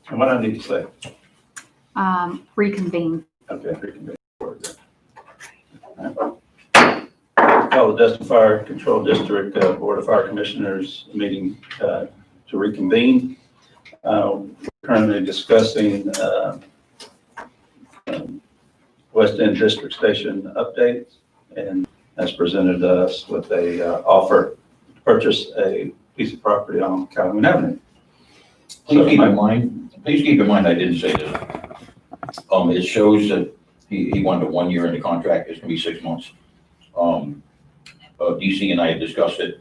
And what I need to say? Reconvene. Okay, reconvene. Call the Destin Fire Control District Board of Fire Commissioners meeting to reconvene. We're currently discussing West End District Station updates, and has presented us with a offer to purchase a piece of property on Calhoun Avenue. Please keep in mind, I didn't say this. It shows that he wanted a 1 year in the contract. It's gonna be 6 months. DC and I had discussed it.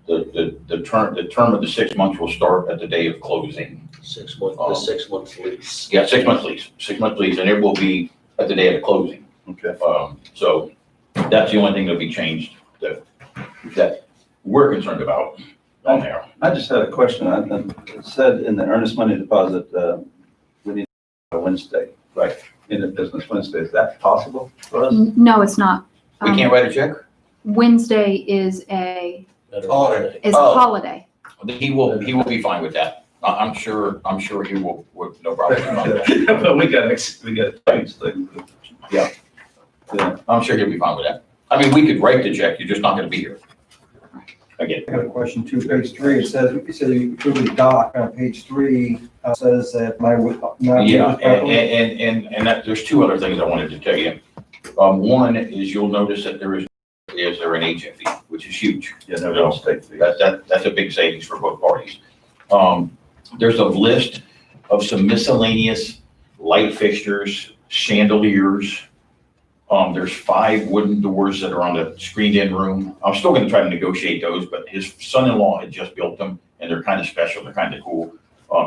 The term of the 6 months will start at the day of closing. 6 months, the 6 month lease. Yeah, 6 month lease, and it will be at the day of closing. Okay. So that's the only thing that'll be changed that we're concerned about on there. I just had a question. It said in the earnest money deposit, we need a Wednesday, Right. in the business Wednesday. Is that possible for us? No, it's not. We can't write a check? Wednesday is a Holiday. Oh. holiday. He will be fine with that. I'm sure he will, no problem about that. But we got change things. Yeah. Yeah. I'm sure he'll be fine with that. I mean, we could write the check, you're just not gonna be here. Again, I got a question too, page 3, it says you approve the dock on page 3, says that yeah, and that, there's two other things I wanted to tell you. One is you'll notice that there an agent fee, which is huge. Yeah, no real estate fee. That's a big savings for both parties. There's a list of some miscellaneous light fixtures, chandeliers. There's 5 wooden doors that are on the screened-in room. I'm still gonna try to negotiate those, but his son-in-law had just built them, and they're kind of special, they're kind of cool.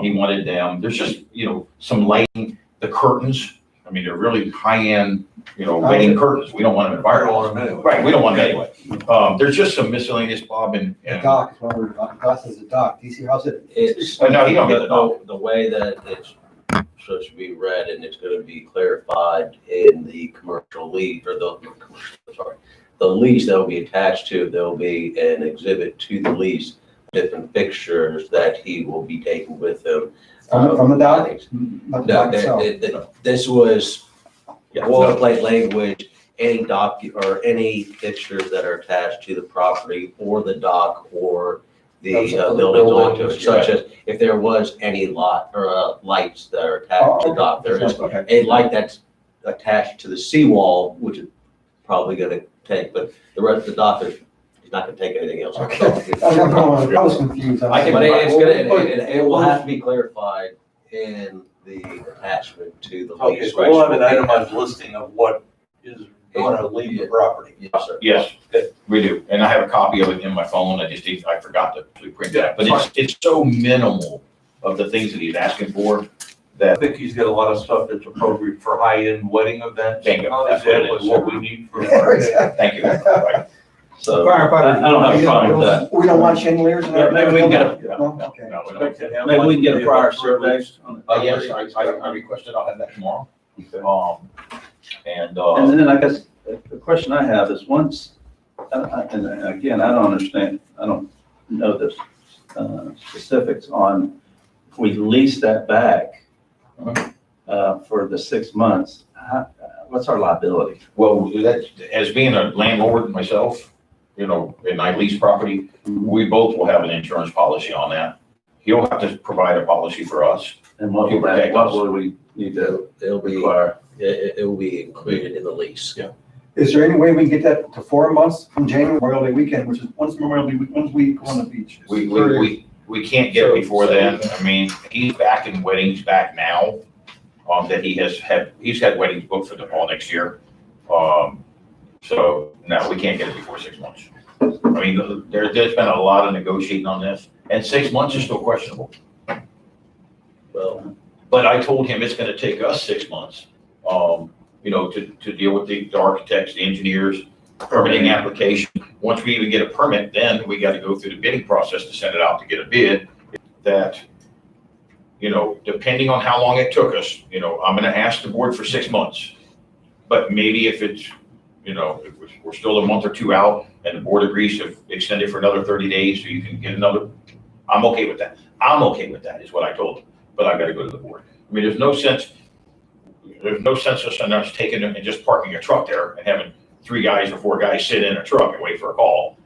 He wanted them, there's just, some lighting, the curtains, I mean, they're really high-end, wedding curtains. We don't want them in fire halls. Right, we don't want them anyway. There's just some miscellaneous, Bob, and. The dock is one word, dock is a dock, DC, how's it? It's, Oh, no, you don't get the dock. the way that it's supposed to be read, and it's gonna be clarified in the commercial lease, or the lease that will be attached to, there'll be an exhibit to the lease, different fixtures that he will be taking with him. From the dock? Not the No, dock itself? this was Yeah, boilerplate language, any dock or any fixtures that are attached to the property or the dock or the buildings onto it, such as if there was any lights that are attached to the dock. There is Okay. a light that's attached to the seawall, which is probably gonna take, but the rest of the dock is not gonna take anything else. Okay. I was confused. But it's gonna, it will have to be clarified in the attachment to the Okay, lease. so we'll have an itemized listing of what is going to leave the property. Yes, sir. Yes, we do. And I have a copy of it in my phone. I forgot to print it. But it's so minimal of the things that he's asking for I that, think he's got a lot of stuff that's appropriate for high-end wedding events. Bingo, that's what it Exactly is. what we need for. thank you. Right. So I don't have a problem with that. We don't want chandeliers? Yeah, maybe we can get No? Okay. No, we don't. Maybe we can get a prior survey. Yes, I requested, I'll have that tomorrow. Okay. And And then I guess the question I have is once, and again, I don't understand, I don't know the specifics on, if we lease that back for the 6 months, what's our liability? well, that, as being a landlord myself, and I lease property, we both will have an insurance policy on that. He'll have to provide a policy for us. And what will we need to It'll be, require? it will be included in the lease. Yeah. Is there any way we can get that to 4 months from January Memorial Day weekend, which is once Memorial Day, 1 week on the beach? We can't get it before then. I mean, he's back in weddings back now. That he's had weddings booked for the fall next year. So no, we can't get it before 6 months. I mean, there's been a lot of negotiating on this, and 6 months is still questionable. Well, But I told him it's gonna take us 6 months, to deal with the architects, the engineers, permitting application. Once we even get a permit, then we gotta go through the bidding process to send it out to get a bid. That, depending on how long it took us, I'm gonna ask the board for 6 months. But maybe if it's, if we're still a month or two out and the board agrees to extend it for another 30 days so you can get another, I'm okay with that. I'm okay with that, is what I told him. but I gotta go to the board. I mean, there's no sense in us taking it and just parking a truck there and having 3 guys or 4 guys sit in a truck and wait for a call.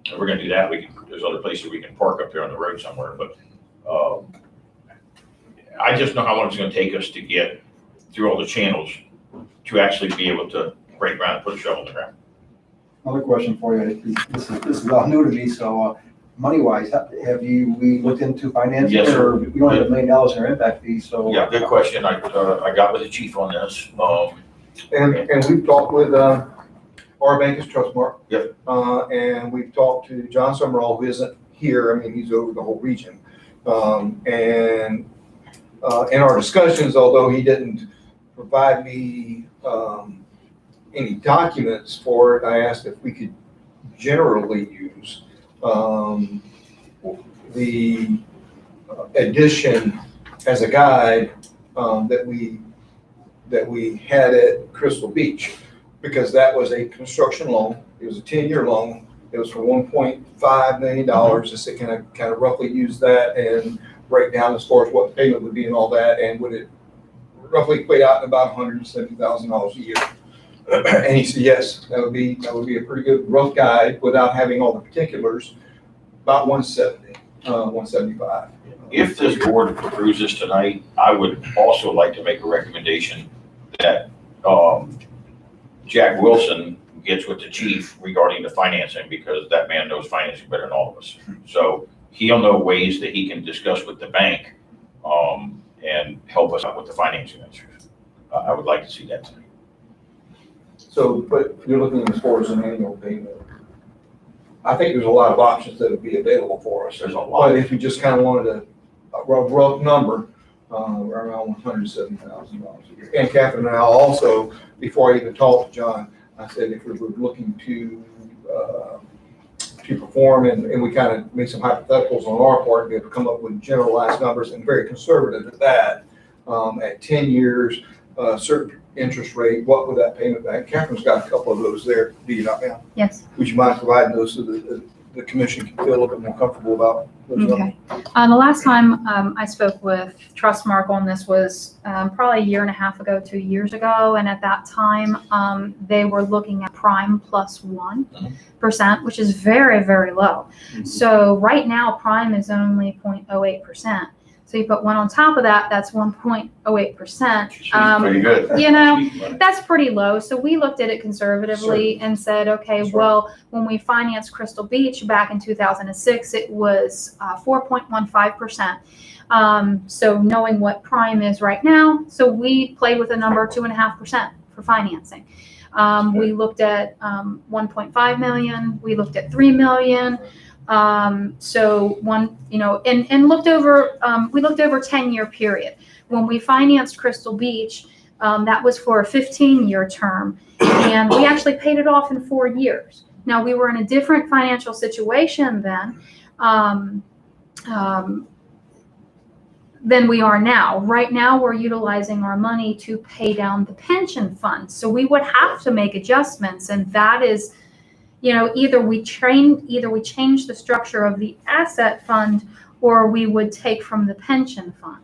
If we're gonna do that, there's other places we can park up there on the road somewhere, but, I just know how long it's gonna take us to get through all the channels to actually be able to break ground and put a shovel in the ground. Another question for you. This is all new to me, so money-wise, we looked into financing? Yes, sir. Or we don't have $1 million in our impact fee, so. Yeah, good question. I got with the chief on this. And we've talked with, our bank is Trustmark. Yep. And we've talked to John Summerall, who isn't here, I mean, he's over the whole region. And in our discussions, although he didn't provide me, any documents for it, I asked if we could generally use, the addition as a guide, that we had at Crystal Beach, because that was a construction loan. It was a 10-year loan. It was for $1.5 million. Just to kind of roughly use that and break down as far as what the payment would be and all that, and would it roughly equate out to about $170,000 a year. And he said, yes, that would be a pretty good rough guide without having all the particulars, about 170, 175. If this board approves this tonight, I would also like to make a recommendation that Jack Wilson gets with the chief regarding the financing, because that man knows financing better than all of us. So he'll know ways that he can discuss with the bank and help us out with the financing answers. I would like to see that tonight. So, but you're looking as far as an annual payment. I think there's a lot of options that would be available for us. There's a lot. But if you just kind of wanted a rough number, around $170,000 a year. And Catherine and I also, before I even talked to John, I said if we were looking to perform, and we kind of made some hypotheticals on our part, we had to come up with generalized numbers and very conservative at that. At 10 years, certain interest rate, what would that payment back? Catherine's got a couple of those there. Do you not, ma'am? Yes. Would you mind providing those so that the commission can feel a little bit more comfortable about those numbers? Okay. The last time I spoke with Trustmark on this was probably 1.5 ago, 2 years ago. And at that time, they were looking at prime plus 1%, which is very, very low. So right now, prime is only 0.08%. So you put 1 on top of that, that's 1.08%. Pretty good. You know, Cheap money. that's pretty low. So we looked at it conservatively and said, okay, Sure. well, when we financed Crystal Beach back in 2006, it was 4.15%. So knowing what prime is right now, so we played with a number 2.5% for financing. We looked at 1.5 million. We looked at 3 million. So one, you know, and looked over, we looked over 10-year period. When we financed Crystal Beach, that was for a 15-year term, and we actually paid it off in 4 years. Now, we were in a different financial situation then, than we are now. Right now, we're utilizing our money to pay down the pension fund. So we would have to make adjustments, and that is, you know, either we change the structure of the asset fund, or we would take from the pension fund.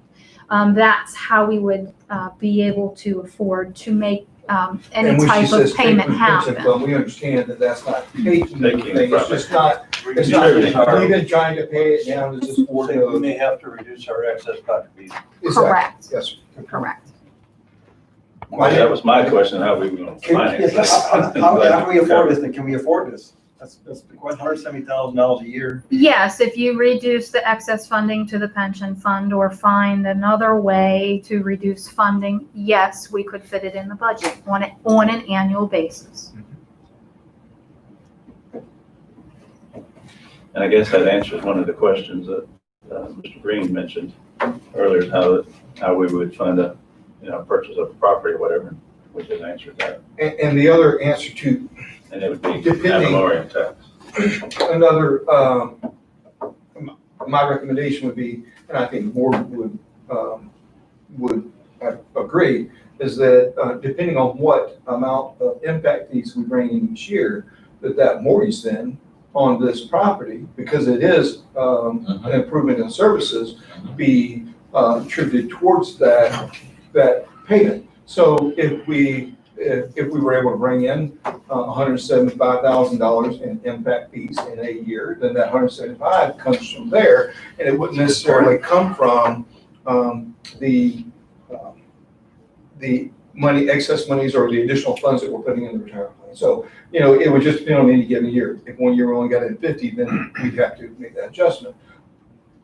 That's how we would be able to afford to make any And when she type says of take payment from the pension happen. fund, we understand that that's not taking anything, it's from just it. not, it's not even trying to pay it down, it's just for We the. may have to reduce our excess contribution. Correct, Yes, sir. correct. Well, that was my question, how we were going to finance this. How can we afford this, and can we afford this? That's the question, $170,000 a year. Yes, if you reduce the excess funding to the pension fund or find another way to reduce funding, yes, we could fit it in the budget on an annual basis. And I guess that answers one of the questions that Mr. Green mentioned earlier, how we would fund a, purchase of a property or whatever. We just answered that. And the other answer to And it would be ad Depending- valorem tax. another, my recommendation would be, and I think the board would agree, is that depending on what amount of impact fees we bring in each year, that mortgage then on this property, because it is an improvement in services, be attributed towards that payment. So if we were able to bring in $175,000 in impact fees in a year, then that 175 comes from there, and it wouldn't necessarily come from the money, excess monies or the additional funds that we're putting in the retirement plan. So, it would just depend on any given year. If one year we only got it at 50, then we'd have to make that adjustment.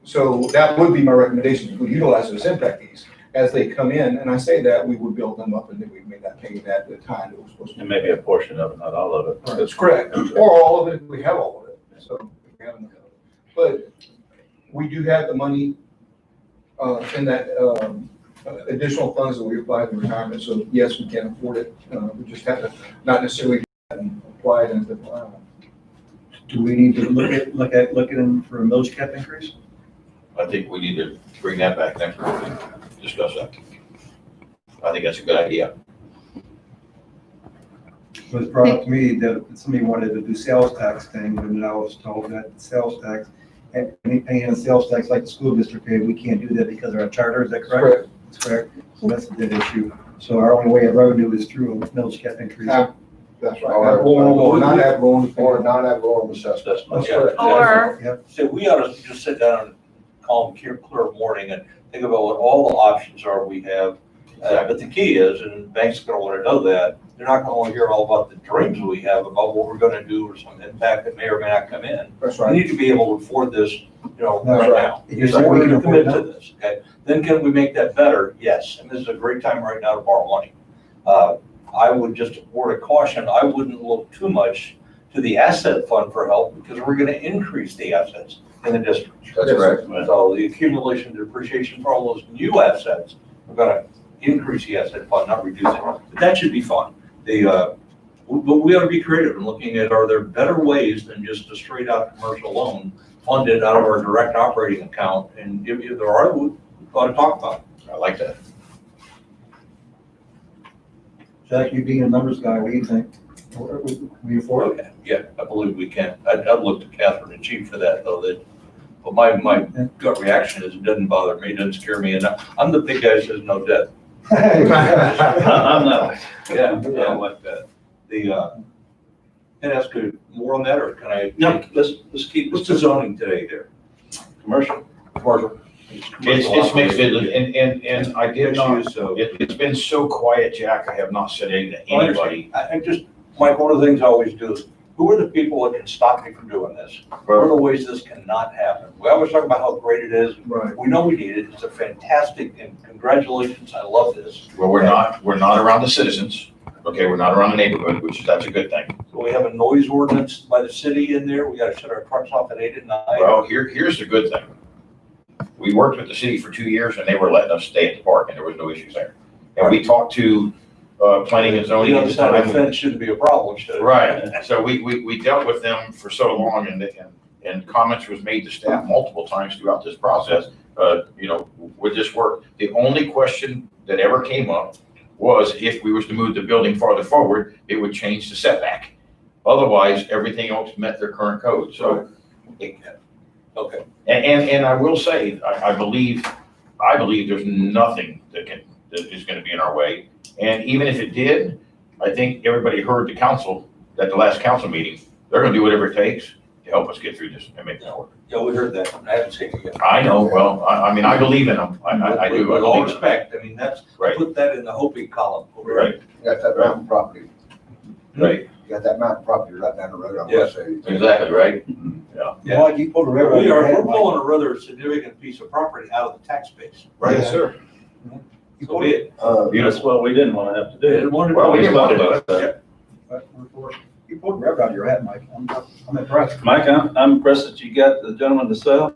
So that would be my recommendation, if we utilize those impact fees as they come in, and I say that, we would build them up and then we make that payment at the time that we're supposed to. And maybe a portion of it, not all of it. That's correct, or all of it, if we have all of it, so if we have enough of it. But we do have the money in that additional funds that we apply in retirement, so yes, we can afford it. We just have to not necessarily do that and apply it into the plan. Do we need to look at them for a millage cap increase? I think we need to bring that back next week and discuss that. I think that's a good idea. It was brought up to me that somebody wanted to do sales tax thing, and I was told that sales tax, any paying a sales tax like the school district paid, we can't do that because of our charter, is that correct? That's correct. So that's a good issue. So our only way of revenue is through a millage cap increase. That's right. Or not ad valorem. Or not ad valorem assessment. That's Yeah. correct. Or, Yep. So we ought to just sit down and calm, clear morning and think about what all the options are we have. But the key is, and banks are gonna wanna know that, they're not gonna wanna hear all about the dreams we have about what we're gonna do or some impact that may or may not come in. That's We right. need to be able to afford this, That's right right. now. If you're So saying we we're can afford committed it to this, okay? Then can we make that better? Yes, and this is a great time right now to borrow money. I would just word a caution, I wouldn't look too much to the asset fund for help because we're gonna increase the assets in the district. That's correct. So the accumulation and depreciation for all those new assets, we're gonna increase the asset fund, not reduce it. But that should be fun. But we ought to be creative in looking at, are there better ways than just a straight out commercial loan funded out of our direct operating account? And if there are, we ought to talk about it. I like that. Jack, you being a numbers guy, what do you think? We afford it? Okay, yeah, I believe we can. I'd look to Catherine and Chief for that, though, but my gut reaction is it doesn't bother me, it doesn't scare me, and I'm the big guy that says no debt. I'm not, yeah, I like that. Can I ask you more on that, or can I? No, let's keep What's this the zoning today there? commercial. Commercial. It's mixed, and I did not, Mixed use, so. it's been so quiet, Jack, I have not said anything to anybody. I just, Mike, one of the things I always do is, who are the people that can stop me from doing this? What are the ways this cannot happen? We always talk about how great it is. Right. We know we need it. It's a fantastic, and congratulations, I love this. Well, we're not around the citizens, okay, we're not around the neighborhood, that's a good thing. So we have a noise ordinance by the city in there. We gotta shut our trucks off at 8 at night. Well, here's the good thing. We worked with the city for 2 years and they were letting us stay at the park and there was no issues there. And we talked to, planning and zoning The at other the side of the time. fence shouldn't be a problem, should it? Right, so we dealt with them for so long and comments was made to staff multiple times throughout this process, would this work? The only question that ever came up was if we was to move the building farther forward, it would change the setback. Otherwise, everything else met their current code, so. Okay. And I will say, I believe there's nothing that is gonna be in our way. And even if it did, I think everybody heard the council, at the last council meeting, they're gonna do whatever it takes to help us get through this and make this work. Yeah, we heard that. I haven't seen it yet. I know, well, I mean, I believe in them. I do. With all respect, I mean, Right. put that in the hoping column. Right, You got that mountain property, right, you got that mountain property right down the road, I Yeah. want to say. exactly, right? Yeah. Mike, you pulled a river. We're pulling a rather significant piece of property out of the tax base. Right, Yeah. sir. So be it. That's what we didn't want to have to They do. didn't want to Well, we do didn't want to do it. it. You pulled a river out of your hat, Mike. I'm impressed. Mike, I'm impressed that you got the gentleman to sell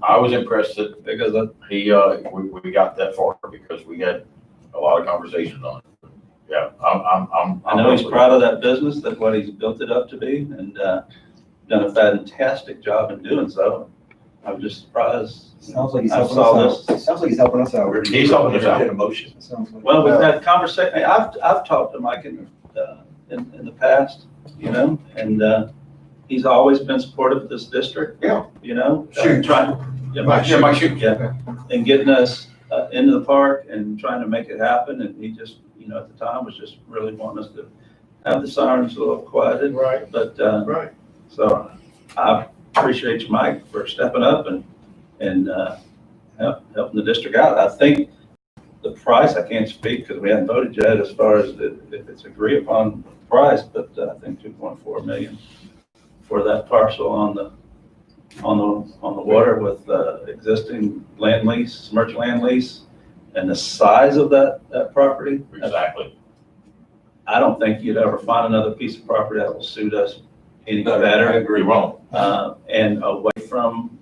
I was impressed that because we got that far because we had a lot of conversations on it. Yeah, I know he's proud of that business, that's what he's built it up to be, and done a fantastic job in doing so. I'm just surprised. Sounds like he's I helping saw us out. Sounds like he's helping us out. He's helping us out. Emotion. Sounds like. Well, we've had conversation, I've talked to Mike in the past, and he's always been supportive of this district. Yeah. You know, Shoot. trying, yeah, My shoot. my shoot. yeah, and getting us into the park and trying to make it happen. And he just, you know, at the time was just really wanting us to have the sirens a little quieted. Right, But, right. so I appreciate you, Mike, for stepping up and helping the district out. I think the price, I can't speak because we haven't voted yet as far as if it's agreed upon price, but I think 2.4 million for that parcel on the water with existing land lease, merchant land lease, and the size of that property. Exactly. I don't think you'd ever find another piece of property that will suit us any I better. agree. You won't. And away from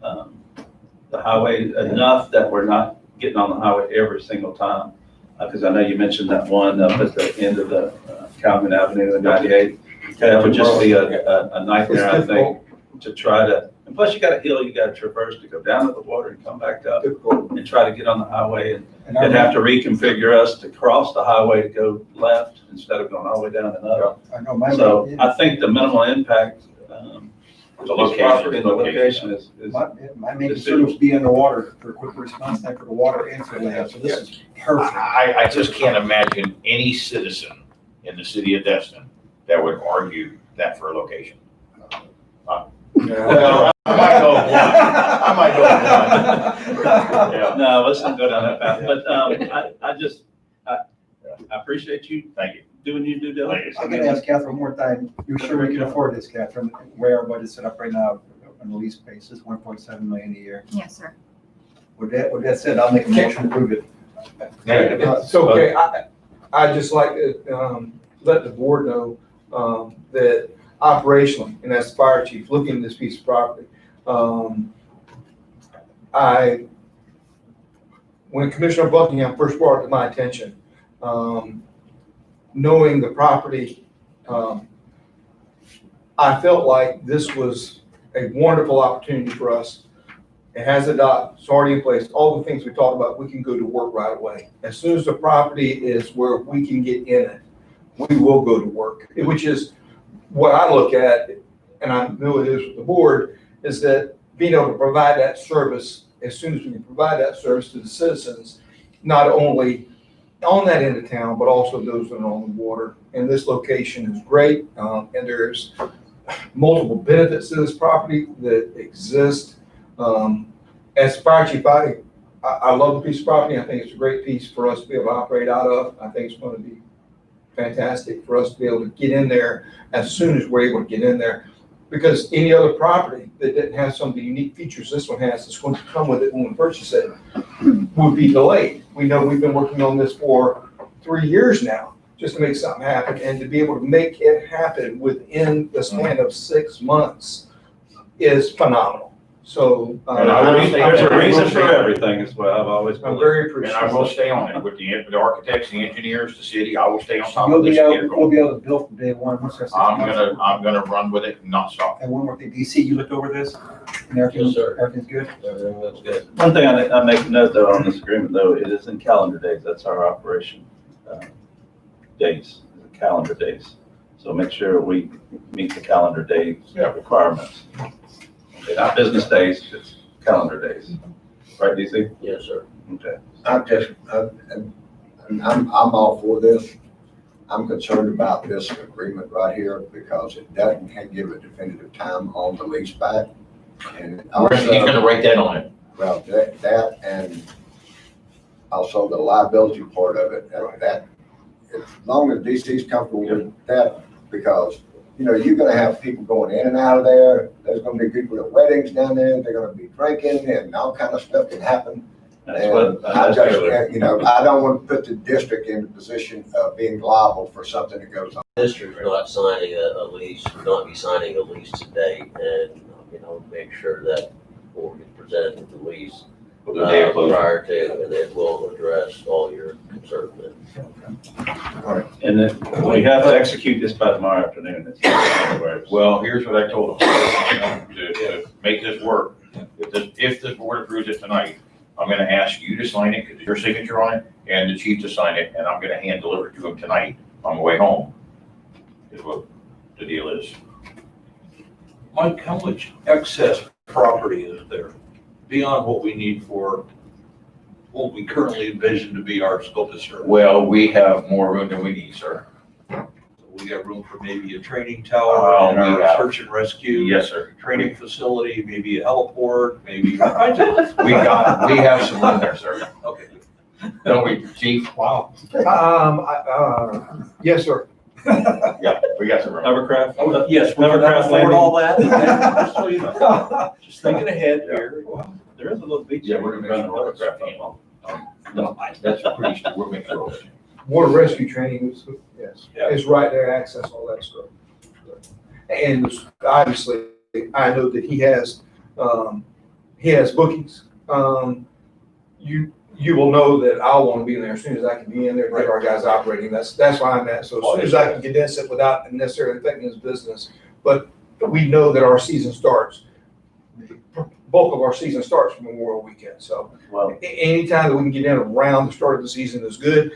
the highway enough that we're not getting on the highway every single time. Because I know you mentioned that one up at the end of the Calvin Avenue and 98. That would just be a nightmare, I think, to try to, and plus you got a hill you got to traverse to go down to the water and come back up and try to get on the highway. And And I they'd have to reconfigure us to cross the highway to go left instead of going all the way down and up. I know my. So I think the minimal impact, The location, property and the location is, My main concern was being underwater for a quick response time for the water and for land, so this is perfect. I just can't imagine any citizen in the city of Destin that would argue that for a location. Well, I might go one. I might go one. Yeah, no, let's not go down that path. But I appreciate you thank you. doing your due diligence. I'm gonna ask Catherine one more time, you're sure we can afford this, Catherine, where our budget's set up right now on a lease basis, 1.7 million a year? Yes, sir. With that said, I'll make a motion to approve it. It's okay, I just like to, let the board know, that operationally, and as fire chief, looking at this piece of property, when Commissioner Buckingham first brought it to my attention, knowing the property, I felt like this was a wonderful opportunity for us. It has a dock, it's already in place, all the things we talked about, we can go to work right away. As soon as the property is where we can get in it, we will go to work, which is what I look at, and I know it is with the board, is that being able to provide that service, as soon as we can provide that service to the citizens, not only on that end of town, but also those that are on the water. And this location is great, and there's multiple benefits to this property that exist. As fire chief, I love the piece of property. I think it's a great piece for us to be able to operate out of. I think it's going to be fantastic for us to be able to get in there as soon as we're able to get in there. Because any other property that didn't have some of the unique features this one has, that's going to come with it when we purchase it, would be delayed. We know we've been working on this for 3 years now, just to make something happen, and to be able to make it happen within the span of 6 months is phenomenal. So, There's a reason for everything as well. I've always I'm believed. very And appreciative. I will stay on it with the architects, the engineers, the city. I will stay on top You'll of this. be and able, get it we'll going. be able to build from day one, once that's 6 months. I'm gonna run with it and not stop. And one more thing, DC, you looked over this, and everything, Yes, sir. everything's good? Everything looks good. One thing I make a note though on this agreement though, it is in calendar days. That's our operation days, calendar days. So make sure we meet the calendar days requirements. Okay, not business days, it's calendar days. Right, DC? Yes, sir. Okay. I'm all for this. I'm concerned about this agreement right here because it doesn't give a definitive time on the lease back. And He's also, gonna write that on it. well, that and also the liability part of it, that, as long as DC's comfortable with that, because, you know, you're gonna have people going in and out of there. There's gonna be people at weddings down there. They're gonna be drinking and all kind of stuff can happen. That's what And I I asked just, earlier. you know, I don't want to put the district in the position of being liable for something that goes on. District's not signing a lease, will not be signing a lease today, and, make sure that before we get presented with the lease, With the day of closing. prior to, and then we'll address all your concerns then. And then we have to execute this by tomorrow afternoon. It's- Well, here's what I told them. To make this work, if the board approves it tonight, I'm gonna ask you to sign it, because your signature on it, and the chief to sign it, and I'm gonna hand deliver it to him tonight on the way home, is what the deal is. Mike, how much excess property is there beyond what we need for what we currently envision to be our scope of service? Well, we have more room than we need, sir. We got room for maybe a training tower and we our have. search and rescue. Yes, sir. Training facility, maybe a heliport, maybe all kinds of. We have some room there, sir. Okay. Don't we, chief? Wow. Yes, sir. Yeah, we got some room. Hovercraft? Yes, we can Hovercraft afford landing. all that. Just so you know. Just thinking ahead here. There is a little beach. Yeah, we're gonna run a hovercraft in. No, that's pretty sure we're making room. Water rescue training is, yes, Yeah. it's right there, access, all that stuff. And obviously, I know that he has bookings. You will know that I'll want to be in there as soon as I can be in there, to get our guys operating. That's why I'm at. So as soon as I can condense it without necessarily affecting his business. But we know that our season starts, the bulk of our season starts from Memorial Weekend. So Well, anytime that we can get in around the start of the season is good.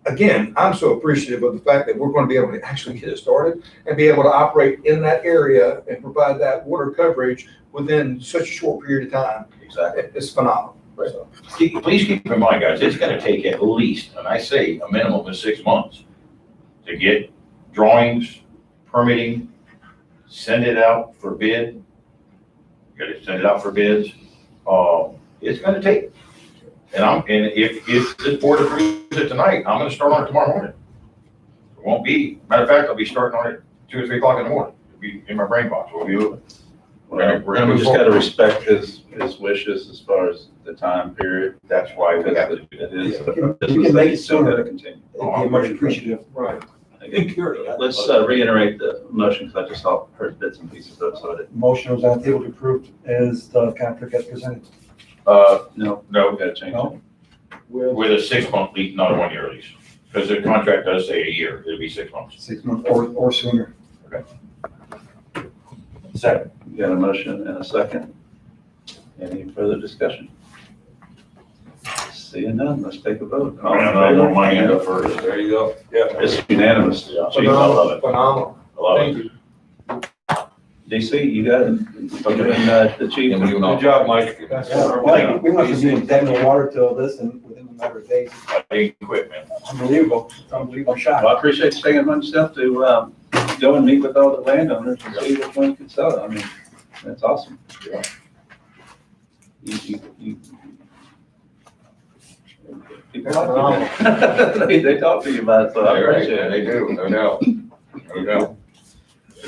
Again, I'm so appreciative of the fact that we're going to be able to actually get it started and be able to operate in that area and provide that water coverage within such a short period of time. Exactly. It's phenomenal. Right. So, Please keep in mind, guys, it's gonna take at least, and I say a minimum of 6 months to get drawings, permitting, send it out for bid. Gotta send it out for bids. It's gonna take. And if this board agrees it tonight, I'm gonna start on it tomorrow morning. It won't be, matter of fact, I'll be starting on it 2 or 3 o'clock in the morning. It'll be in my brain box. We'll be moving. We're gonna we move just gotta forward. respect his wishes as far as the time period. That's why we have to do It that. is. You can make it Still sooner. gotta continue. It'd be much appreciative. right. Let's reiterate the motion, because I just heard bits and pieces of it, so I didn't. Motion was on the table to approve as the contract as presented. No, No, we gotta change it. No? with a 6-month lease, not a 1-year lease. Because the contract does say a year, it'll be 6 months. 6 months or sooner. Second. We got a motion and a second. Any further discussion? Seeing none, let's take a vote. I'm gonna warm my hand up first. There you go. Yeah. It's unanimous. Yeah, Chief, I love it. Phenomenal. I love Thank it. you. DC, you got it? The chief. Yeah, we do Good job, Mike. Like, we went from being dead in the water till this and within a matter of days. I didn't quit, man. Unbelievable. It's unbelievable shot. Well, I appreciate you taking much stuff to go and meet with all the landowners and see which one can sell it. I mean, that's awesome. Yeah. You- People like you. They talk to you about it, so I appreciate it. They do, no doubt. No doubt.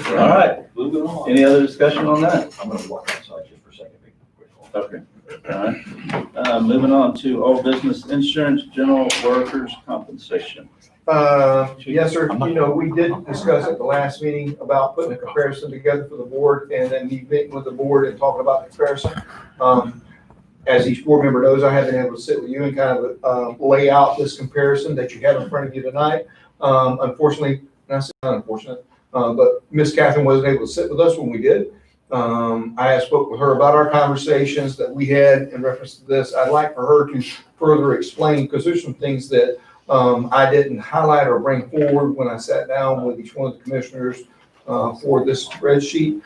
All right, Moving on. any other discussion on that? I'm gonna walk outside just for a second. Make a quick call. Okay, all right. Moving on to old business insurance, general workers' compensation. Yes, sir. You know, we did discuss at the last meeting about putting a comparison together for the board and then me meeting with the board and talking about the comparison. As each board member knows, I have been able to sit with you and kind of lay out this comparison that you have in front of you tonight. Unfortunately, not unfortunate, but Miss Catherine wasn't able to sit with us when we did. I had spoke with her about our conversations that we had in reference to this. I'd like for her to further explain, because there's some things that I didn't highlight or bring forward when I sat down with each one of the commissioners for this spreadsheet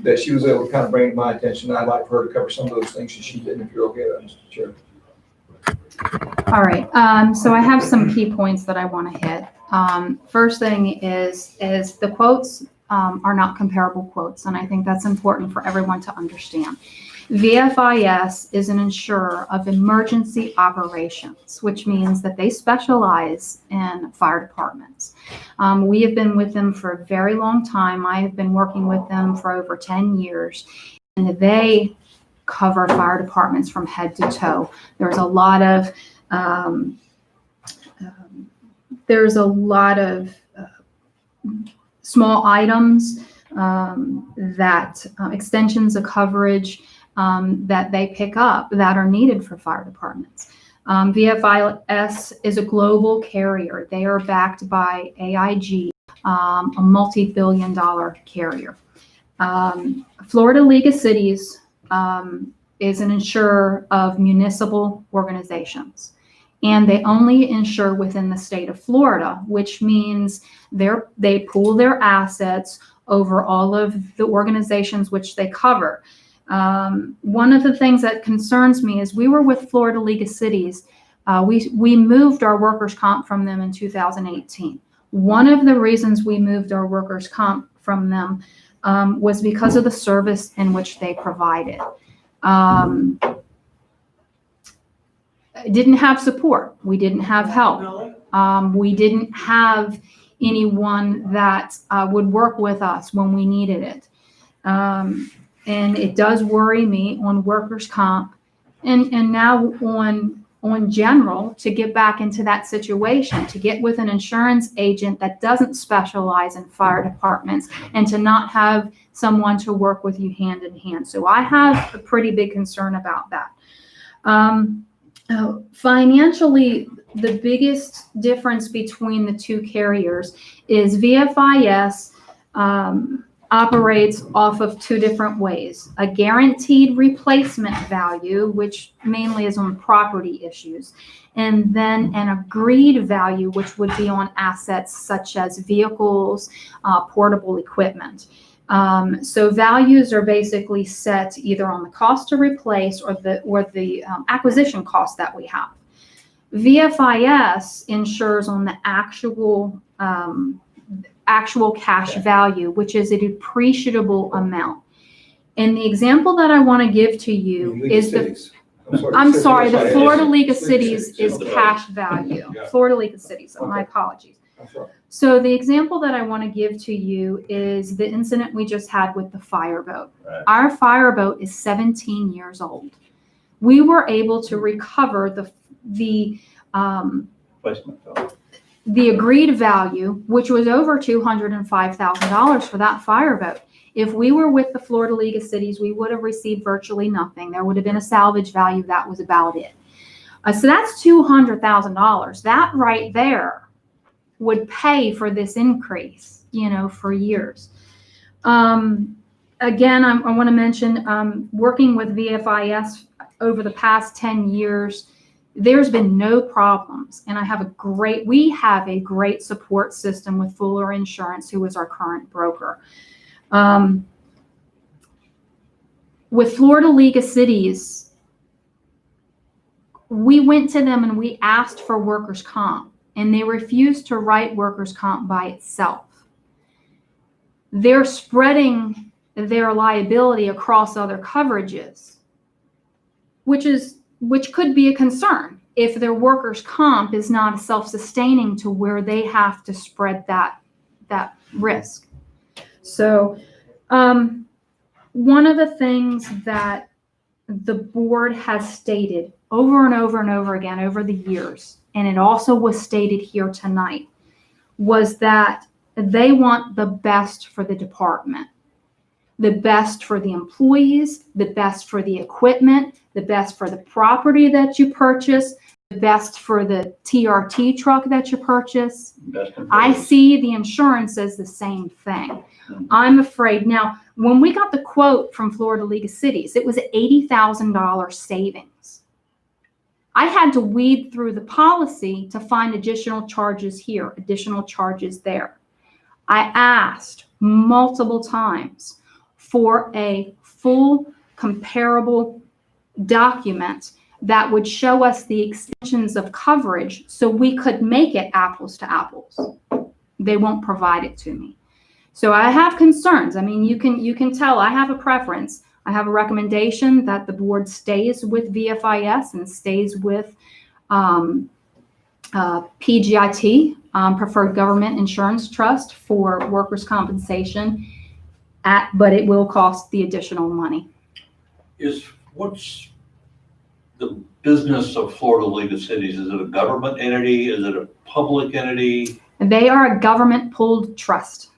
that she was able to kind of bring to my attention. I'd like for her to cover some of those things that she didn't, if you're okay with that, Mr. Chair. All right, so I have some key points that I want to hit. First thing is the quotes are not comparable quotes, and I think that's important for everyone to understand. VFIS is an insurer of emergency operations, which means that they specialize in fire departments. We have been with them for a very long time. I have been working with them for over 10 years, and they cover fire departments from head to toe. There's a lot of small items that extensions of coverage that they pick up that are needed for fire departments. VFIS is a global carrier. They are backed by AIG, a multi-billion-dollar carrier. Florida League of Cities is an insurer of municipal organizations, and they only insure within the state of Florida, which means they pool their assets over all of the organizations which they cover. One of the things that concerns me is we were with Florida League of Cities. We moved our workers' comp from them in 2018. One of the reasons we moved our workers' comp from them was because of the service in which they provided. Didn't have support. We didn't have help. We didn't have anyone that would work with us when we needed it. And it does worry me on workers' comp and now on general, to get back into that situation, to get with an insurance agent that doesn't specialize in fire departments and to not have someone to work with you hand in hand. So I have a pretty big concern about that. Financially, the biggest difference between the two carriers is VFIS operates off of two different ways. A guaranteed replacement value, which mainly is on property issues, and then an agreed value, which would be on assets such as vehicles, portable equipment. So values are basically set either on the cost to replace or the acquisition cost that we have. VFIS insures on the actual cash value, which is a depreciable amount. And the example that I want to give to you is the Florida League of Cities is cash value. Florida League of Cities, my apologies. So the example that I want to give to you is the incident we just had with the fireboat. Right. Our fireboat is 17 years old. We were able to recover the agreed value, which was over $205,000 for that fireboat. If we were with the Florida League of Cities, we would have received virtually nothing. There would have been a salvage value. That was about it. So that's $200,000. That right there would pay for this increase, for years. Again, I want to mention working with VFIS over the past 10 years, there's been no problems. And we have a great support system with Fuller Insurance, who is our current broker. With Florida League of Cities, we went to them and we asked for workers' comp, and they refused to write workers' comp by itself. They're spreading their liability across other coverages, which could be a concern if their workers' comp is not self-sustaining to where they have to spread that risk. So one of the things that the board has stated over and over and over again over the years, and it also was stated here tonight, was that they want the best for the department, the best for the employees, the best for the equipment, the best for the property that you purchase, the best for the TRT truck that you purchase. I see the insurance as the same thing. I'm afraid. Now, when we got the quote from Florida League of Cities, it was $80,000 savings. I had to weed through the policy to find additional charges here, additional charges there. I asked multiple times for a full comparable document that would show us the extensions of coverage so we could make it apples to apples. They won't provide it to me. So I have concerns. I mean, you can tell I have a preference. I have a recommendation that the board stays with VFIS and stays with PGIT, Preferred Government Insurance Trust, for workers' compensation, but it will cost the additional money. What's the business of Florida League of Cities? Is it a government entity? Is it a public entity? They are a government-pooled trust.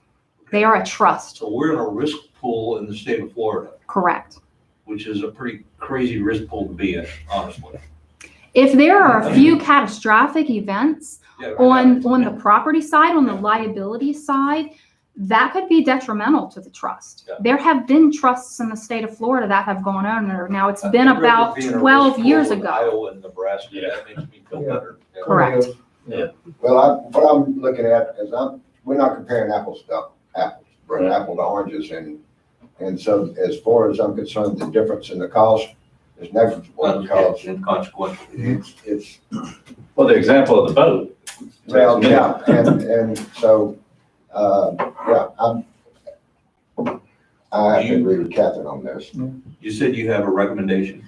They are a trust. So we're in a risk pool in the state of Florida. Correct. Which is a pretty crazy risk pool to be in, honestly. If there are a few catastrophic events on the property side, on the liability side, that could be detrimental to the trust. Yeah. There have been trusts in the state of Florida that have gone under. Now, it's been about 12 years ago. Iowa and Nebraska, that makes me feel better. Yeah. Correct. Yeah. Well, what I'm looking at is we're not comparing apples to apples. bring apple to oranges, and so as far as I'm concerned, the difference in the cost is negligible because Inconsequential. it's, Well, the example of the boat. well, yeah, and so, yeah, I have to agree with Catherine on this. You said you have a recommendation.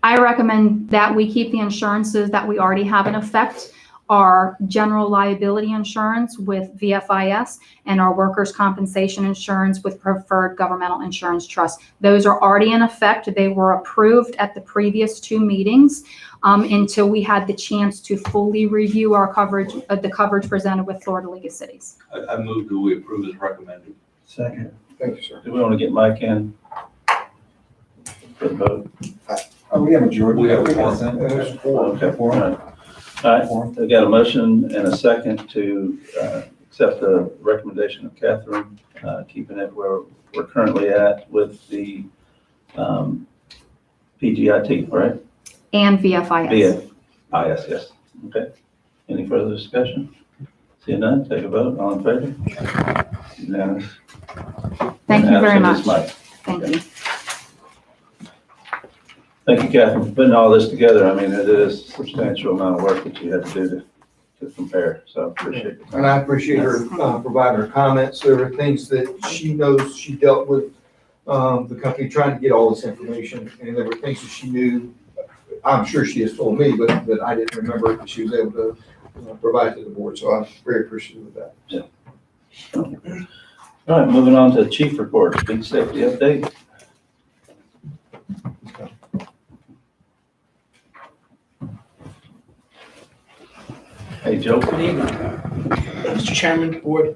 I recommend that we keep the insurances that we already have in effect, our general liability insurance with VFIS and our workers' compensation insurance with Preferred Governmental Insurance Trust. Those are already in effect. They were approved at the previous 2 meetings until we had the chance to fully review our coverage, the coverage presented with Florida League of Cities. I move that we approve as recommended. Second. Thank you, sir. Do we want to get Mike in? For the vote? Oh, we have majority. We have We got one. some. Okay, all right. All right, we got a motion and a second to accept the recommendation of Catherine, keeping it where we're currently at with the PGIT, right? And VFIS. Yes. Okay. Any further discussion? Seeing none, take a vote. All in favor? Unanimous. Thank you very Absent is much. Mike. Thank you. Thank you, Catherine, for putting all this together. I mean, it is a substantial amount of work that you had to do to compare, so appreciate it. And I appreciate her providing her comments. There were things that she knows she dealt with the company trying to get all this information, and there were things that she knew, I'm sure she has told me, but that I didn't remember that she was able to provide to the board. So I'm very appreciative of that. All right, moving on to chief report, speed safety update. Hey, Joe. Good evening, Mr. Chairman, Board.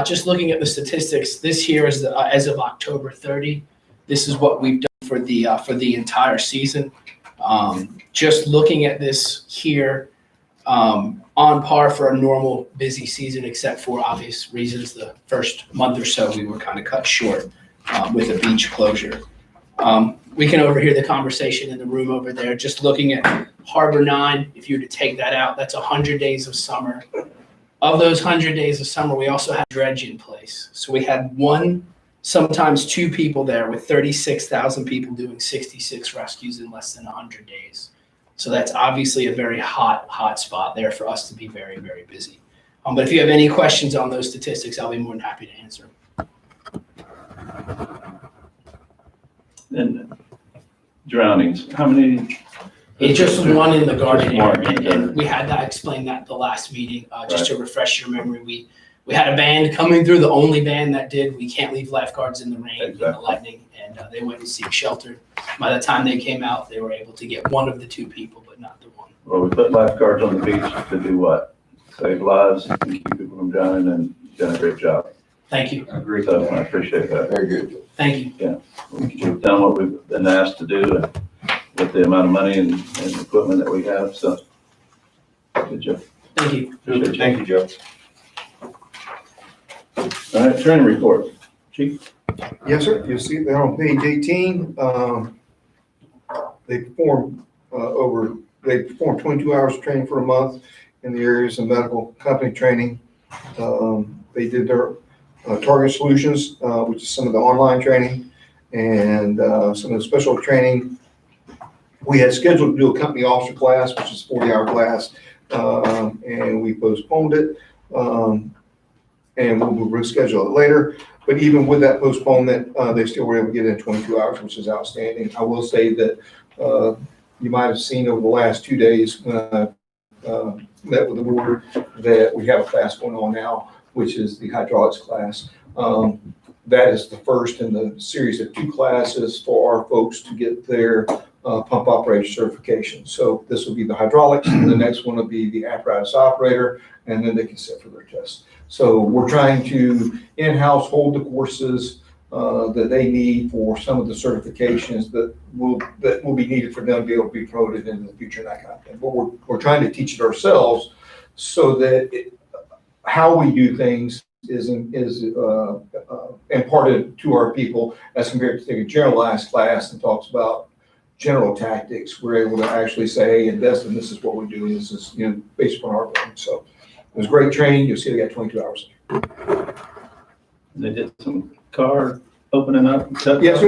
Just looking at the statistics, this year is as of October 30. This is what we've done for the entire season. Just looking at this here, on par for a normal busy season, except for obvious reasons. The first month or so, we were kind of cut short with a beach closure. We can overhear the conversation in the room over there. Just looking at Harbor 9, if you were to take that out, that's 100 days of summer. Of those 100 days of summer, we also had dredge in place. So we had 1, sometimes 2 people there with 36,000 people doing 66 rescues in less than 100 days. So that's obviously a very hot spot there for us to be very, very busy. But if you have any questions on those statistics, I'll be more than happy to answer. And drownings, how many? It's just one in the garden Just one, area, okay. and we had that explained that the last meeting, just to refresh your memory. We had a band coming through, the only band that did, we can't leave lifeguards in the rain, in the Exactly. lightning, and they went and seek shelter. By the time they came out, they were able to get one of the 2 people, but not the one. Well, we put lifeguards on the beach to do what? Save lives and keep people from drowning, and you've done a great job. Thank you, Agree. So I appreciate that. Very good. thank you. We've done what we've been asked to do and with the amount of money and equipment that we have, so. Good job. Thank you. Appreciate you. Thank you, Joe. All right, training report. Chief? Yes, sir. You'll see there on page 18. They performed 22 hours of training for a month in the areas of medical company training. They did their target solutions, which is some of the online training and some of the special training. We had scheduled to do a company officer class, which is a 40-hour class, and we postponed it. And we'll reschedule it later. But even with that postponement, they still were able to get in 22 hours, which is outstanding. I will say that you might have seen over the last 2 days when I met with the board that we have a class going on now, which is the hydraulics class. That is the first in the series of 2 classes for our folks to get their pump operator certification. So this will be the hydraulics, and the next one will be the apparatus operator, and then they can sit for their test. So we're trying to in-house hold the courses that they need for some of the certifications that will be needed for them to be able to be promoted in the future and that kind of thing. But we're trying to teach it ourselves so that how we do things is imparted to our people as compared to take a generalized class and talks about general tactics. We're able to actually say, hey, in Destin, this is what we do. This is, based upon our learning. So it was great training. You'll see they got 22 hours. They did some car opening up. Yes, sir,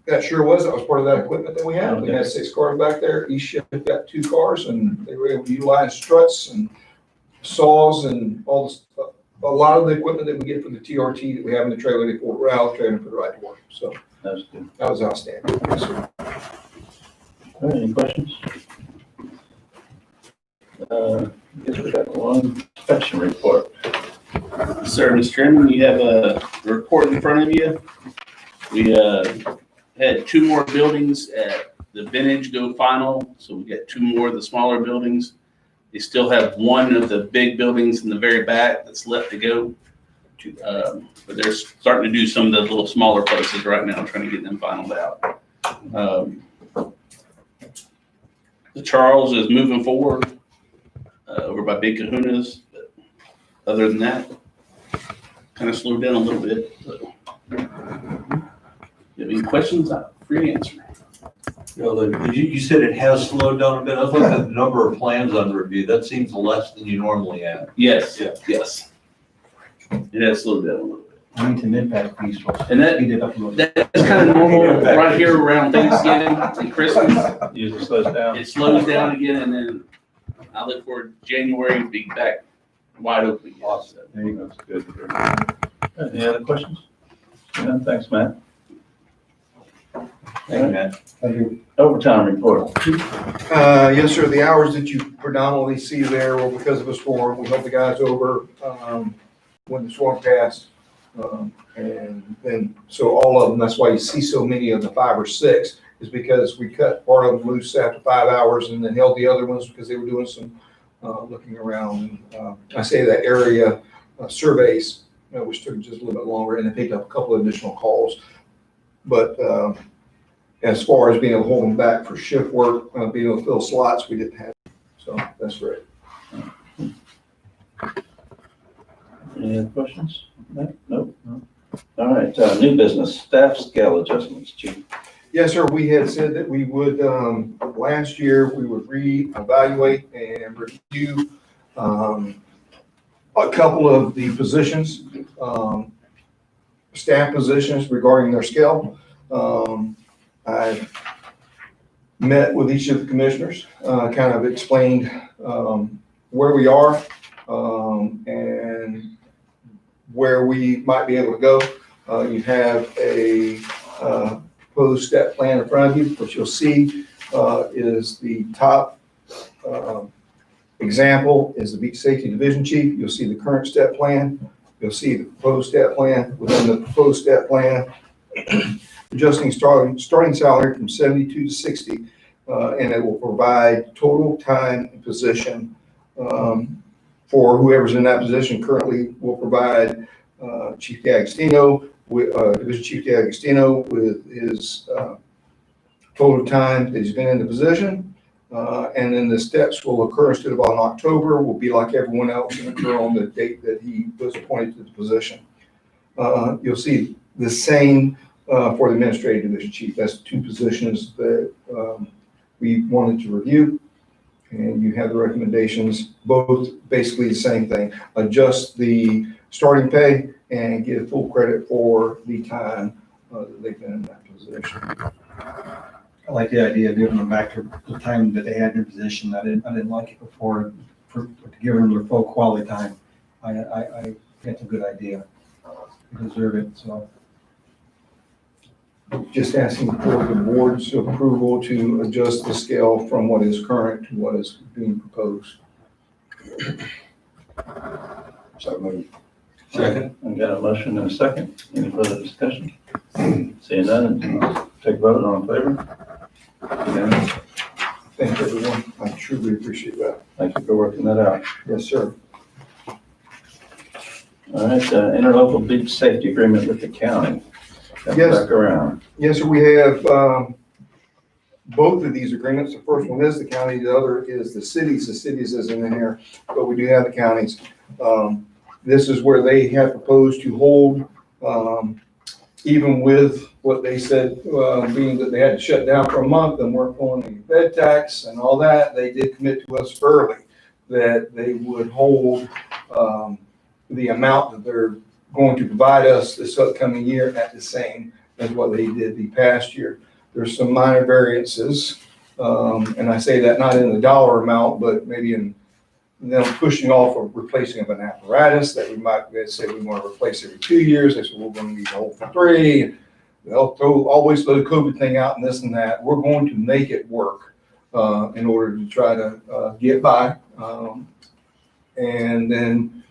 that sure was, that was part of that equipment that we had. We Okay. had 6 cars back there. Each shift got 2 cars, and they were able to utilize struts and saws and all this, a lot of the equipment that we get from the TRT that we have in the trailer, they pulled right out of the trailer and put it right to work. So That's good. that was outstanding. Yes, sir. All right, any questions? I guess we got one inspection report. Sir, Mr. Chairman, you have a report in front of you. We had 2 more buildings at the Vintage go final, so we got 2 more of the smaller buildings. They still have 1 of the big buildings in the very back that's left to go. But they're starting to do some of the little smaller places right now, trying to get them finalized out. The Charles is moving forward over by Big Kahuna's. But other than that, kind of slowed down a little bit. So, if you have any questions, I'm free to answer. You said it has slowed down a bit. I was looking at the number of plans under review. That seems less than you normally have. Yes, Yeah. yes. It has slowed down a little bit. Huntington Impact Fees will And that- speed it up a little. That's kind of normal right here around Thanksgiving and Christmas. Usually slows down. It slows down again, and then I look for January to be back wide open again. So, There you go. That's good. to hear. Any other questions? Yeah, thanks, Matt. Thank you, Matt. Thank you. Overtime report. Yes, sir. The hours that you predominantly see there were because of a storm. We helped the guys over when the storm passed. And then, so all of them, that's why you see so many of the 5 or 6, is because we cut part of them loose after 5 hours and then held the other ones because they were doing some looking around. I say that area surveys, which took just a little bit longer, and they picked up a couple of additional calls. But as far as being able to hold them back for shift work, being able to fill slots, we didn't have. So that's great. Any other questions? No? Nope. No. All right, new business, staff scale adjustments, Chief. Yes, sir. We had said that we would, last year, we would reevaluate and review a couple of the positions, staff positions regarding their scale. I met with each of the commissioners, kind of explained where we are and where we might be able to go. You have a proposed step plan in front of you. What you'll see is the top example is the Beach Safety Division Chief. You'll see the current step plan. You'll see the proposed step plan. Within the proposed step plan, adjusting starting salary from 72 to 60, and it will provide total time and position for whoever's in that position. Currently, will provide Chief D'Agostino, Division Chief D'Agostino with his total time that he's been in the position. And then the steps will occur instead of on October, will be like everyone else and occur on the date that he was appointed to the position. You'll see the same for the Administrative Division Chief. That's 2 positions that we wanted to review. And you have the recommendations, both basically the same thing. Adjust the starting pay and give full credit for the time that they've been in that position. I like the idea of giving them back to the time that they had in their position. I didn't like it before, to give them their full quality time. I think it's a good idea. They deserve it, so. Just asking for the board's approval to adjust the scale from what is current to what is being proposed. So moved. Second. We got a motion and a second. Any further discussion? Seeing none, take a vote, all in favor? Unanimous. Thank you, everyone. I truly appreciate that. Thank you for working that out. Yes, sir. All right, interlocal beach safety agreement with the county. Come Yes. Back around. Yes, sir, we have both of these agreements. The first one is the county, the other is the cities. The cities isn't in here, but we do have the counties. This is where they have proposed to hold, even with what they said, being that they had to shut down for a month and weren't pulling any bed tax and all that, they did commit to us early that they would hold the amount that they're going to provide us this upcoming year at the same as what they did the past year. There's some minor variances, and I say that not in the dollar amount, but maybe in them pushing off of replacing of an apparatus that we might, they say we want to replace every 2 years. They said, we're going to need a whole for 3. They'll always throw the COVID thing out and this and that. We're going to make it work in order to try to get by. And then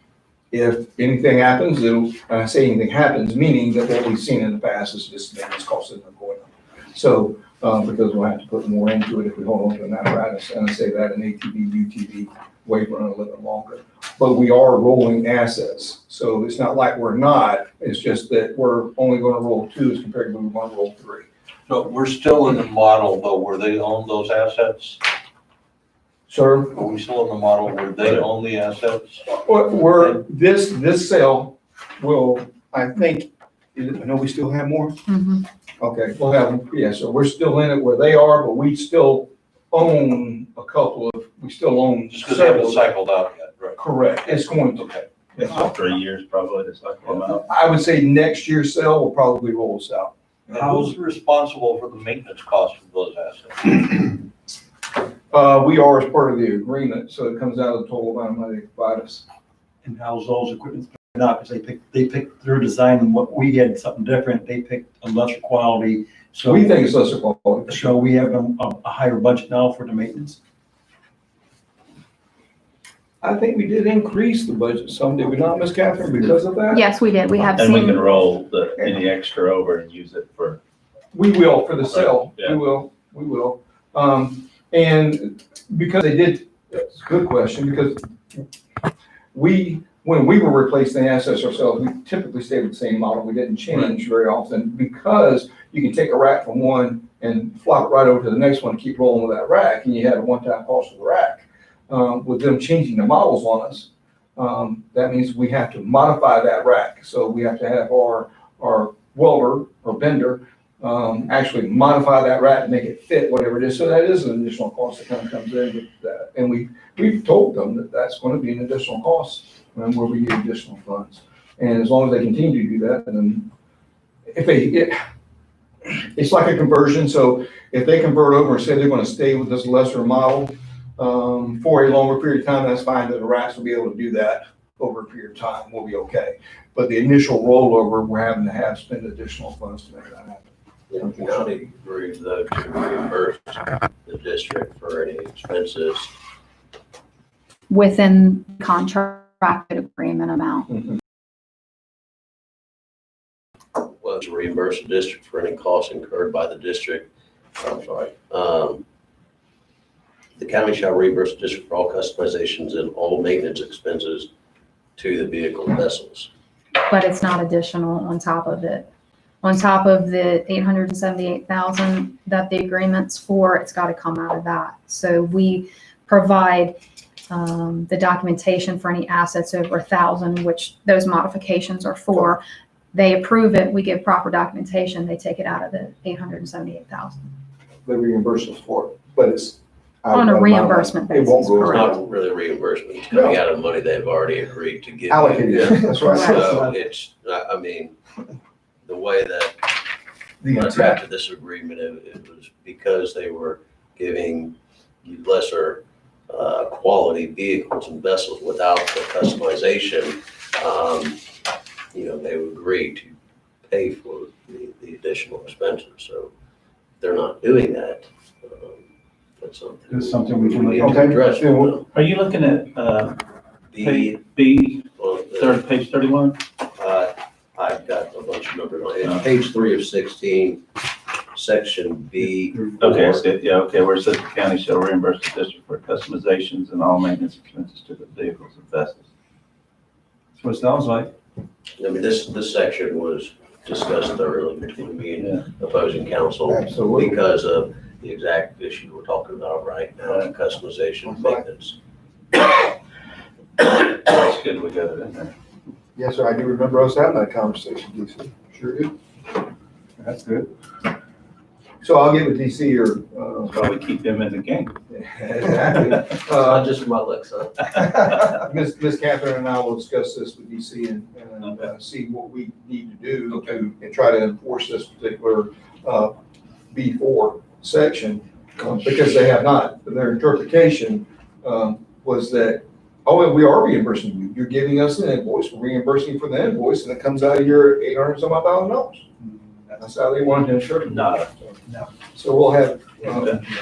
if anything happens, I say anything happens, meaning that what we've seen in the past is just maintenance costs that are going up. So, because we'll have to put more into it if we hold on to an apparatus, and I say that in ATV, UTV, wait for a little bit longer. But we are rolling assets, so it's not like we're not, it's just that we're only gonna roll 2 as compared to when we want to roll 3. So we're still in the model though, where they own those assets? Sir? Are we still in the model where they own the assets? This sale will, I think, I know we still have more? Mhm. Okay, we'll have them, yeah, so we're still in it where they are, but we still own we still own Just because they haven't several. cycled out yet, right? Correct, it's going to. Okay. Yes. About 3 years probably to cycle them out. I would say next year's sale will probably roll us out. And who's responsible for the maintenance cost of those assets? We are as part of the agreement, so it comes out of the total amount of money they provide us. And how's those equipment not, because they picked their design and what we had something different, they picked a lesser quality. So We think it's lesser quality. So we have a higher budget now for the maintenance. I think we did increase the budget some, did we not, Ms. Catherine, because of that? Yes, we did. We have And we can seen, roll any extra over and use it for, We will for the sale, Yeah. we will. And because they did, that's a good question, because when we were replacing the assets ourselves, we typically stayed with the same model. We didn't change very often because you can take a rack from one and flop it right over to the next one and keep rolling with that rack, and you had a one-time cost of the rack. With them changing the models on us, that means we have to modify that rack. So we have to have our welder or bender actually modify that rack and make it fit whatever it is. So that is an additional cost that kind of comes in with that. And we've told them that that's going to be an additional cost where we get additional funds. And as long as they continue to do that, then it's like a conversion. So if they convert over and say they're going to stay with this lesser model for a longer period of time, that's fine. That the racks will be able to do that over a period of time. We'll be okay. But the initial rollover, we're having to spend additional funds to make that happen. The county agreed though to reimburse the district for any expenses. within contracted agreement amount. Well, to reimburse the district for any costs incurred by the district. I'm sorry. The county shall reimburse the district for all customizations and all maintenance expenses to the vehicle and vessels. But it's not additional on top of it. On top of the 878,000 that the agreement's for, it's got to come out of that. So we provide the documentation for any assets over 1,000, which those modifications are for. They approve it, we give proper documentation, they take it out of the 878,000. They reimburse us for it, but it's. On a reimbursement It won't basis, go It's correct. not really reimbursement, it's coming out of money they've already agreed to give. allocated, that's right. So it's, I mean, the way that The I intent. drafted this agreement, it was because they were giving you lesser quality vehicles and vessels without the customization. They would agree to pay for the additional expenses. So if they're not doing that. That's something. It's something we can need look to at. address. Okay. Well, are you looking at The, B, well, the- third, page 31? I've got a bunch of numbers on it. It's page 3 of 16, section B. Okay, I see it. Yeah, okay, where it says the county shall reimburse the district for customizations and all maintenance expenses to the vehicles and vessels. That's what it sounds like. I mean, this section was discussed thoroughly between me and Yeah. opposing counsel Absolutely. because of the exact issue we're talking about right now, customization, maintenance. That's good, we got it in there. Yes, sir, I do remember us having that conversation, DC. Sure do. That's good. So I'll get with DC or, Probably keep them in the game. exactly. Not just my luck, son. Ms. Catherine and I will discuss this with DC and see what we need to do and try to enforce this particular B4 section, because they have not. Their interpretation was that, oh, we are reimbursing you. You're giving us an invoice, we're reimbursing for the invoice, and it comes out of your $800-some-odd. That's how they wanted to interpret it. No. So we'll have,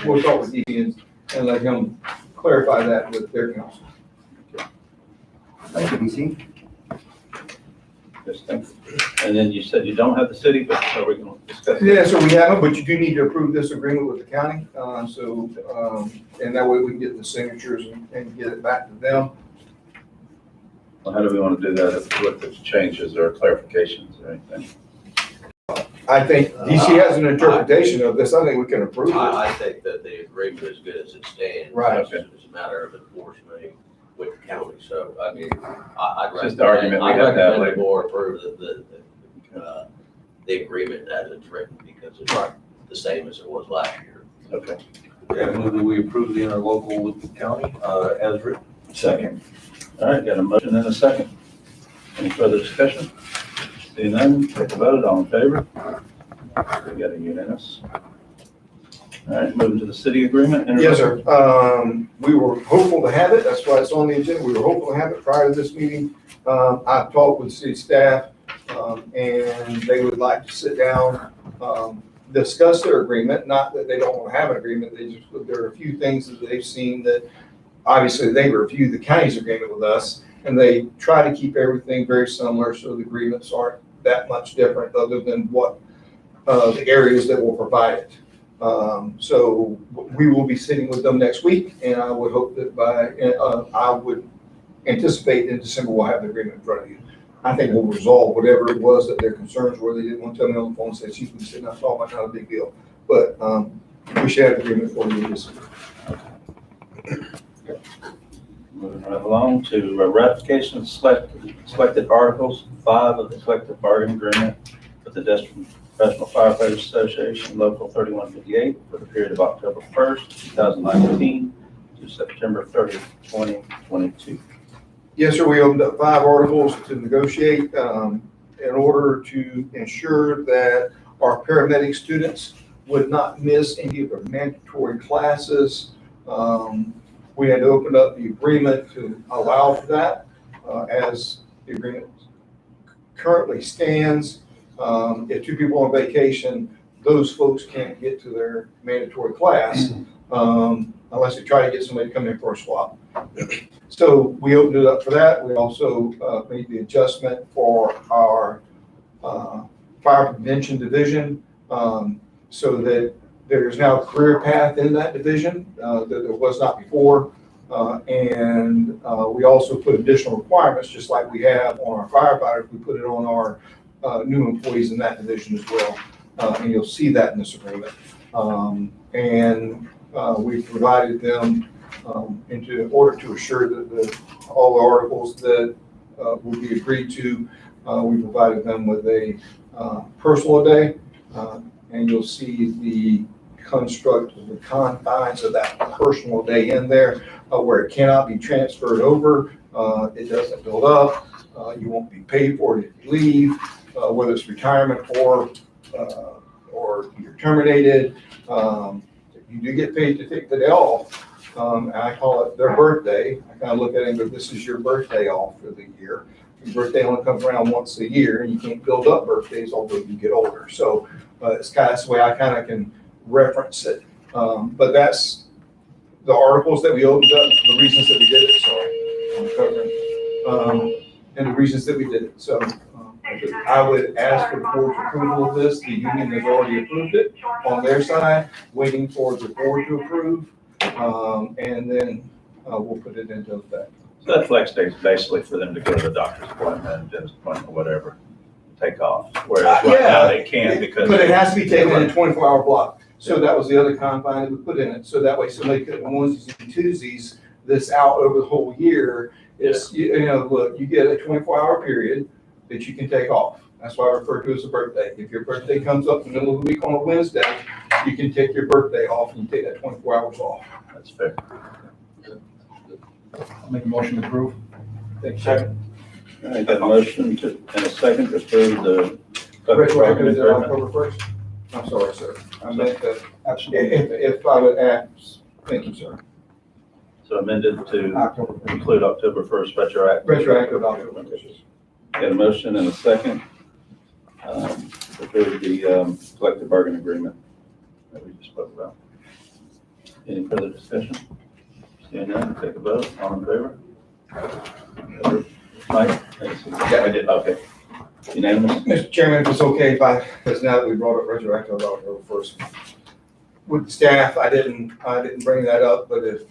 we'll talk with DC and let him clarify that with their counsel. Thank you, DC. Just think. And then you said you don't have the city, but are we going to discuss it? Yeah, so we haven't, but you do need to approve this agreement with the county, and that way we can get the signatures and get it back to them. Well, how do we want to do that with the changes or clarifications or anything? I think DC has an interpretation of this, I think we can approve it. I think that the agreement is good as it stands. Right. It's just a matter of enforcement with the county, so, I mean, I'd It's just the argument we I'd have to have recommend later. the board approve the agreement as it's written, because it's the same as it was last year. Okay. Yeah, I move that we approve the interlocal with the county, as written. Second. All right, got a motion and a second. Any further discussion? Seeing none, take a vote, all in favor? We got a unanimous. All right, moving to the city agreement. Yes, sir. We were hopeful to have it, that's why it's on the agenda, we were hopeful to have it prior to this meeting. I've talked with city staff, and they would like to sit down, discuss their agreement, not that they don't want to have an agreement, there are a few things that they've seen that, obviously, they reviewed the county's agreement with us, and they try to keep everything very similar, so the agreements aren't that much different, other than what, the areas that will provide it. So we will be sitting with them next week, and I would hope that I would anticipate in December we'll have the agreement in front of you. I think we'll resolve whatever it was that their concerns were. They didn't want to tell me on the phone and say, "Chief, we said, not talking about, not a big deal." But we should have the agreement for you this week. Moving right along to ratification of selected articles, 5 of the collective bargaining agreement with the Professional Firefighters Association, Local 3158, for the period of October 1st, 2019 to September 30th, 2022. Yes, sir, we opened up 5 articles to negotiate in order to ensure that our paramedic students would not miss any of their mandatory classes. We had to open up the agreement to allow for that. As the agreement currently stands, if 2 people on vacation, those folks can't get to their mandatory class unless they try to get somebody to come in for a swap. So we opened it up for that. We also made the adjustment for our fire prevention division, so that there's now a career path in that division that there was not before. And we also put additional requirements, just like we have on our firefighters, we put it on our new employees in that division as well. And you'll see that in this agreement. And we provided them in order to assure that all the articles that will be agreed to, we provided them with a personal day. And you'll see the construct of the confines of that personal day in there, where it cannot be transferred over. It doesn't build up. You won't be paid for it if you leave, whether it's retirement or you're terminated. You do get paid to take the day off. And I call it their birthday. I kind of look at it and go, this is your birthday off for the year. Your birthday only comes around once a year, and you can't build up birthdays although you get older. So that's the way I kind of can reference it. But that's the articles that we opened up, the reasons that we did it, sorry, I'm covering, and the reasons that we did it. So I would ask for the board's approval of this. The union has already approved it on their side, waiting for the board to approve, and then we'll put it into effect. So that flex day is basically for them to go to the doctor's appointment, dentist appointment, whatever, take off. Whereas right now they can't because. But it has to be taken in a 24-hour block. So that was the other confine that we put in it. So that way somebody could, on Wednesdays and Tuesdays, this out over the whole year, it's, you know, look, you get a 24-hour period that you can take off. That's why I refer to it as a birthday. If your birthday comes up in the middle of the week on a Wednesday, you can take your birthday off and take that 24 hours off. That's fair. I'll make a motion to approve. Thank you, second. All right, got a motion to, and a second to approve the. Retroactive is October 1st? I'm sorry, sir. I meant that, if I would ask, thank you, sir. So amended to October 1st. include October 1st retroactive. Retroactive October 1st. Got a motion and a second. To approve the collective bargaining agreement that we just spoke about. Any further discussion? Seeing none, take a vote. All in favor? Mike? Yeah. I did, okay. Unanimous? Mr. Chairman, if it's okay if I, because now that we brought up retroactive October 1st, with staff, I didn't bring that up, but if,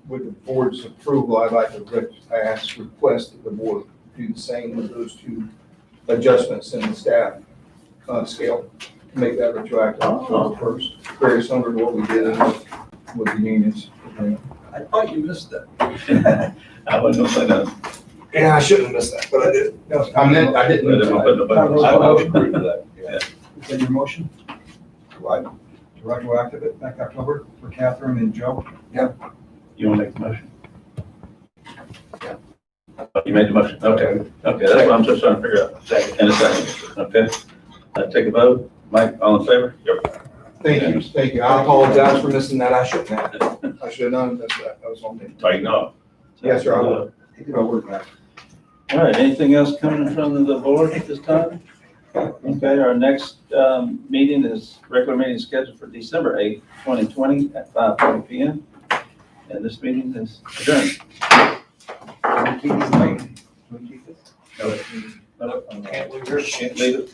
with the board's approval, I'd like to request that the board do the same with those two adjustments in the staff scale, to make that retroactive October 1st, very similar to what we did with the unions. I thought you missed that. I wasn't gonna say no. Yeah, I shouldn't have missed that, but I did. I didn't. But if I put the button- I would agree with that. Yeah. Is that your motion? Right. To retroactive it back October for Catherine and Joe? You want to make the motion? You made the motion, okay, okay, that's what I'm just trying to figure out. Second. And a second, okay. Take a vote, Mike, all in favor? Yep. Thank you. I apologize for missing that. I shouldn't have. I should have known that. That was on me. Tighten up. Yes, sir, I will. All right, anything else coming in front of the board at this time? Okay, our next meeting is, regular meeting scheduled for December 8th, 2020 at 5:20 PM. And this meeting is adjourned. Can we keep these late? Can we keep this? No, can't leave it.